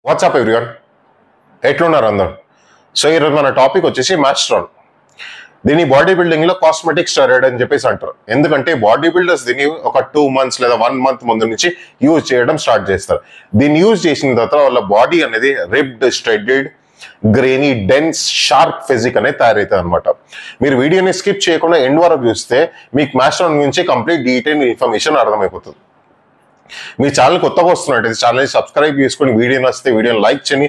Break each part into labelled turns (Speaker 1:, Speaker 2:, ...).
Speaker 1: WhatsApp everyone, ఎట్లున్నారు అందరు? So ఈరోజు మన టాపిక్ వచ్చేసి మాస్ట్రాన్. దీన్ని బాడీ బిల్డింగ్ లో కాస్మెటిక్ స్టెరాయిడ్ అని చెప్పేసి అంటారు. ఎందుకంటే బాడీ బిల్డర్స్ దీన్ని ఒక 2 months లేదా 1 month ముందు నుంచి యూజ్ చేయడం స్టార్ట్ చేస్తారు. దీన్ని యూజ్ చేసిన తర్వాత వాళ్ళ బాడీ అనేది ribbed, స్ట్రెడెడ్, grainy, dense, sharp physique అనేది తయారవుతుంది అనమాట. మీరు వీడియోని స్కిప్ చేయకుండా ఎండ్ వరకు చూస్తే మీకు మాస్ట్రాన్ గురించి కంప్లీట్ డీటెయిల్ ఇన్ఫర్మేషన్ అర్థమైపోతుంది. మీ ఛానల్ కొత్తగా వస్తున్నట్టు ఛానల్ సబ్స్క్రైబ్ చేసుకుని, వీడియో నచ్చితే వీడియోని లైక్ చేయండి,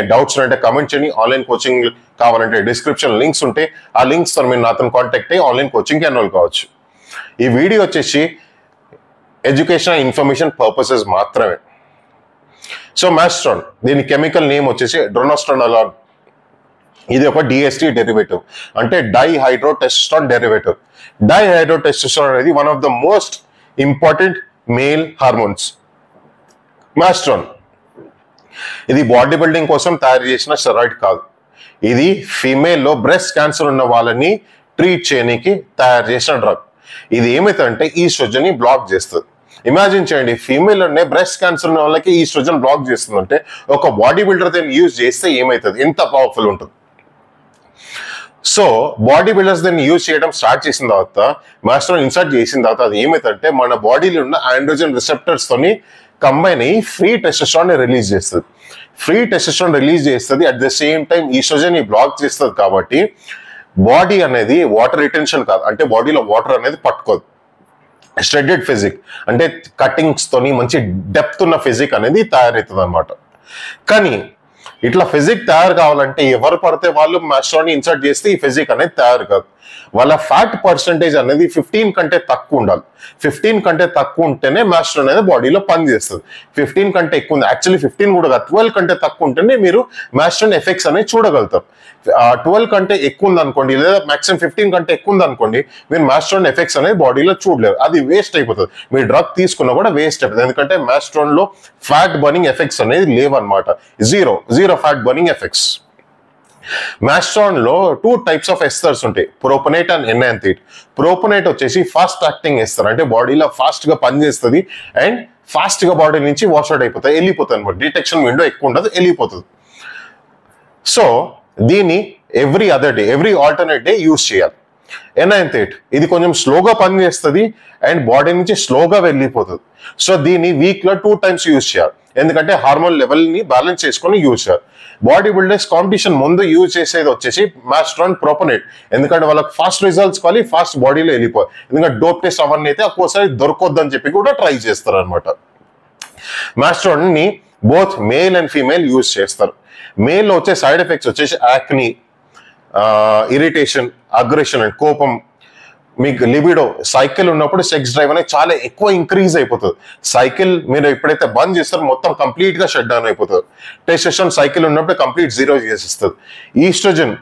Speaker 1: డౌట్స్ ఉంటే కమెంట్ చేయండి. ఆన్లైన్ కోచింగ్ కావాలంటే డిస్క్రిప్షన్ లింక్స్ ఉంటే ఆ లింక్స్ తో మీరు నాతో కాంటాక్ట్ అయ్యి ఆన్లైన్ కోచింగ్కి ఎన్రోల్ కావచ్చు. ఈ వీడియో వచ్చేసి ఎడ్యుకేషన్ ఇన్ఫర్మేషన్ పర్పసెస్ మాత్రమే. సో మాస్ట్రాన్ దీని కెమికల్ నేమ్ వచ్చేసి డ్రోనోస్ట్రానోలాన్. ఇది ఒక డిఎస్టీ డెరివేటివ్, అంటే డైహైడ్రోటెస్టోస్టెరాన్ డెరివేటివ్. డైహైడ్రోటెస్టోస్టెరాన్ అనేది one of the most important male hormones. Masteron ఇది బాడీ బిల్డింగ్ కోసం తయారు చేసిన స్టెరాయిడ్ కాదు. ఇది ఫీమేల్లో బ్రెస్ట్ క్యాన్సర్ ఉన్న వాళ్ళని ట్రీట్ చేయడానికి తయారు చేసిన డ్రగ్. ఇది ఏమైతుందంటే ఈస్ట్రోజన్ ని బ్లాక్ చేస్తుంది. ఇమాజిన్ చేయండి, ఫీమేల్ ఉండే బ్రెస్ట్ క్యాన్సర్ ఉన్న వాళ్ళకి ఈస్ట్రోజన్ బ్లాక్ చేస్తుందంటే ఒక బాడీ బిల్డర్ దీన్ని యూజ్ చేస్తే ఏమవుతుంది, ఎంత పవర్ఫుల్ ఉంటుంది. సో బాడీ బిల్డర్స్ దీన్ని యూజ్ చేయడం స్టార్ట్ చేసిన తర్వాత, మాస్ట్రాన్ ఇన్సర్ట్ చేసిన తర్వాత అది ఏమైతుందంటే మన బాడీలో ఉన్న ఆండ్రోజన్ రిసెప్టర్స్ తోని కంబైన్ అయ్యి ఫ్రీ టెస్టోస్టెరాన్ రిలీజ్ చేస్తుంది. ఫ్రీ టెస్టోస్టెరాన్ రిలీజ్ చేస్తుంది, at the same time estrogen ని బ్లాక్ చేస్తుంది. కాబట్టి బాడీ అనేది వాటర్ రిటెన్షన్ కాదు, అంటే బాడీలో వాటర్ అనేది పట్టుకోదు. స్ట్రెడెడ్ ఫిజిక్ అంటే కటింగ్స్ తోని మంచి డెప్త్ ఉన్న ఫిజిక్ అనేది తయారవుతుంది అనమాట. కానీ ఇట్లా ఫిజిక్ తయారు కావాలంటే ఎవరు పడితే వాళ్ళు మాస్ట్రాన్ ఇన్సర్ట్ చేస్తే ఈ ఫిజిక్ అనేది తయారు కాదు. వాళ్ళ ఫ్యాట్ పర్సంటేజ్ అనేది 15 కంటే తక్కువ ఉండాలి. 15 కంటే తక్కువ ఉంటేనే మాస్ట్రాన్ అనేది బాడీలో పనిచేస్తుంది. 15 కంటే ఎక్కువ ఉంది, యాక్చువల్లీ 15 కూడా కాదు, 12 కంటే తక్కువ ఉంటేనే మీరు మాస్ట్రాన్ ఎఫెక్ట్స్ అనేది చూడగలుగుతారు. 12 కంటే ఎక్కువ ఉంది అనుకోండి, లేదా మాక్సిమం 15 కంటే ఎక్కువ ఉంది అనుకోండి, మీరు మాస్ట్రాన్ ఎఫెక్ట్స్ అనేది బాడీలో చూడలేరు. అది వేస్ట్ అయిపోతుంది. మీరు డ్రగ్ తీసుకున్నా కూడా వేస్ట్ అయిపోతుంది. ఎందుకంటే మాస్ట్రాన్ లో ఫ్యాట్ బర్నింగ్ ఎఫెక్ట్స్ అనేది లేవన్నమాట. Zero fat burning effects. Masteron లో 2 types ఆఫ్ ఎస్టర్స్ ఉంటాయి, ప్రోపనేట్ అండ్ ఎన్యాంథేట్. ప్రోపనేట్ వచ్చేసి ఫాస్ట్ యాక్టింగ్ ఎస్టర్, అంటే బాడీలో ఫాస్ట్ గా పనిచేస్తుంది అండ్ ఫాస్ట్ గా బాడీ నుంచి వాష్ అవుట్ అయిపోతాయి, వెళ్ళిపోతుంది అనమాట. డిటెక్షన్ విండో ఎక్కువ ఉండదు, వెళ్ళిపోతుంది. సో దీన్ని every other day, every alternate day use చేయాలి. ఎన్యాంథేట్ ఇది కొంచెం స్లోగా పనిచేస్తుంది అండ్ బాడీ నుంచి స్లోగా వెళ్ళిపోతుంది. సో దీన్ని వీక్ లో 2 times యూజ్ చేయాలి, ఎందుకంటే హార్మోన్ లెవెల్ ని బ్యాలెన్స్ చేసుకొని యూజ్ చేయాలి. బాడీ బిల్డర్స్ కాంపిటీషన్ ముందు యూజ్ చేసేది వచ్చేసి మాస్ట్రాన్ ప్రోపనేట్, ఎందుకంటే వాళ్ళకి ఫాస్ట్ రిజల్ట్స్ కావాలి, ఫాస్ట్ బాడీలో వెళ్ళిపోవాలి. ఎందుకంటే డోప్ టెస్ట్ అవన్నీ అయితే ఒక్కోసారి దొరకొద్దని చెప్పి కూడా ట్రై చేస్తారు అనమాట. మాస్ట్రాన్ ని both male and female use చేస్తారు. మేల్ లో వచ్చే సైడ్ ఎఫెక్ట్స్ వచ్చేసి యాక్ని, ఇరిటేషన్, అగ్రెషన్ అండ్ కోపం. మీకు లిబిడో, సైకిల్ ఉన్నప్పుడు సెక్స్ డ్రైవ్ అనేది చాలా ఎక్కువ ఇంక్రీజ్ అయిపోతుంది. సైకిల్ మీరు ఎప్పుడైతే బంద్ చేస్తారో మొత్తం కంప్లీట్ గా షట్ డౌన్ అయిపోతుంది. టెస్టోస్టెరాన్ సైకిల్ ఉన్నప్పుడు కంప్లీట్ 0 చేసేస్తుంది. ఈస్ట్రోజన్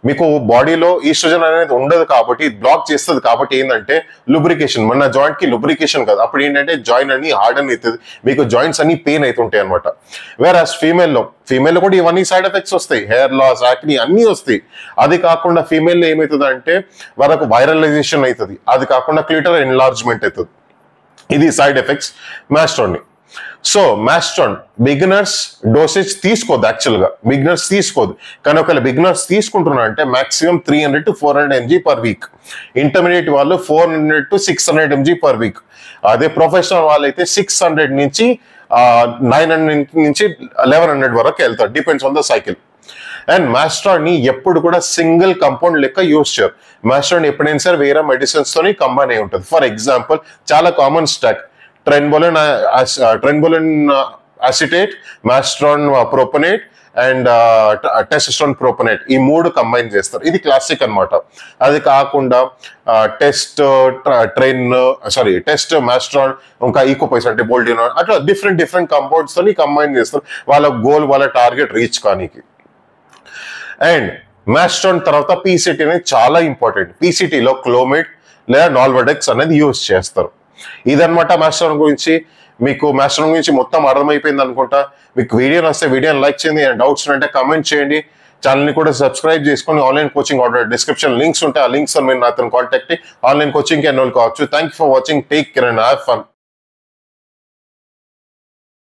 Speaker 1: మీకు బాడీలో ఈస్ట్రోజన్ అనేది ఉండదు కాబట్టి బ్లాక్ చేస్తుంది. కాబట్టి ఏంటంటే లూబ్రికేషన్, మన జాయింట్ కి లూబ్రికేషన్ కాదు, అప్పుడు ఏంటంటే జాయింట్ అన్ని హార్డన్ అవుతుంది, మీకు జాయింట్స్ అన్ని పెయిన్ అవుతుంటాయి అనమాట. వేరాస్ ఫీమేల్లో కూడా ఇవన్నీ సైడ్ ఎఫెక్ట్స్ వస్తాయి, హెయిర్ లాస్, యాక్ని అన్ని వస్తాయి. అది కాకుండా ఫీమేల్లో ఏమవుతుంది అంటే వాళ్ళకు వైరలైజేషన్ అవుతుంది, అది కాకుండా క్లిటల్ ఎన్లార్జ్మెంట్ అవుతుంది. ఇది side effects Masteron. So Masteron beginners dosage తీసుకోదు, యాక్చువల్ గా బిగినర్స్ తీసుకోదు. కానీ ఒకవేళ బిగినర్స్ తీసుకుంటున్నారు అంటే maximum 300 to 400 mg per week. Intermediate వాళ్ళు 400 to 600 mg per week. అదే ప్రొఫెషనల్ వాళ్ళైతే 600 నుంచి 900 నుంచి 1100 వరకు వెళ్తారు, depends on the cycle. And Masteron ని ఎప్పుడు కూడా సింగిల్ కంపౌండ్ లెక్క యూజ్ చేయరు. మాస్ట్రాన్ ఎప్పుడైనా సరే వేరే మెడిసిన్స్ తోని కంబైన్ అయి ఉంటుంది. ఫర్ ఎగ్జాంపుల్ చాలా common stack trenbolone acetate, Masteron propionate and testosterone propionate, ఈ 3 కంబైన్ చేస్తారు. ఇది క్లాసిక్ అనమాట. అది కాకుండా టెస్ట్ మాస్ట్రాన్, ఇంకా ఈకోపైస్ అంటే బోల్డినో, అట్లా డిఫరెంట్ కంపౌండ్స్ తోని కంబైన్ చేస్తారు వాళ్ళ గోల్, వాళ్ళ టార్గెట్ రీచ్ కానీకి. అండ్ మాస్ట్రాన్ తర్వాత పీసీటీ అనేది చాలా ఇంపార్టెంట్. పీసీటీలో క్లోమిడ్ లేదా నాల్వర్డెక్స్ అనేది యూజ్ చేస్తారు. ఇదనమాట మాస్ట్రాన్ గురించి. మీకు మాస్ట్రాన్ గురించి మొత్తం అర్థమైపోయింది అనుకుంటా. మీకు వీడియో నచ్చితే వీడియోని లైక్ చేయండి, డౌట్స్ ఉంటే కమెంట్ చేయండి. ఛానల్ని కూడా సబ్స్క్రైబ్ చేసుకొని online coaching order description links ఉంటాయి, ఆ లింక్స్ మీరు నాతో కాంటాక్ట్ ఆన్లైన్ కోచింగ్కి ఎన్రోల్ కావచ్చు. Thank you for watching, take care and have fun.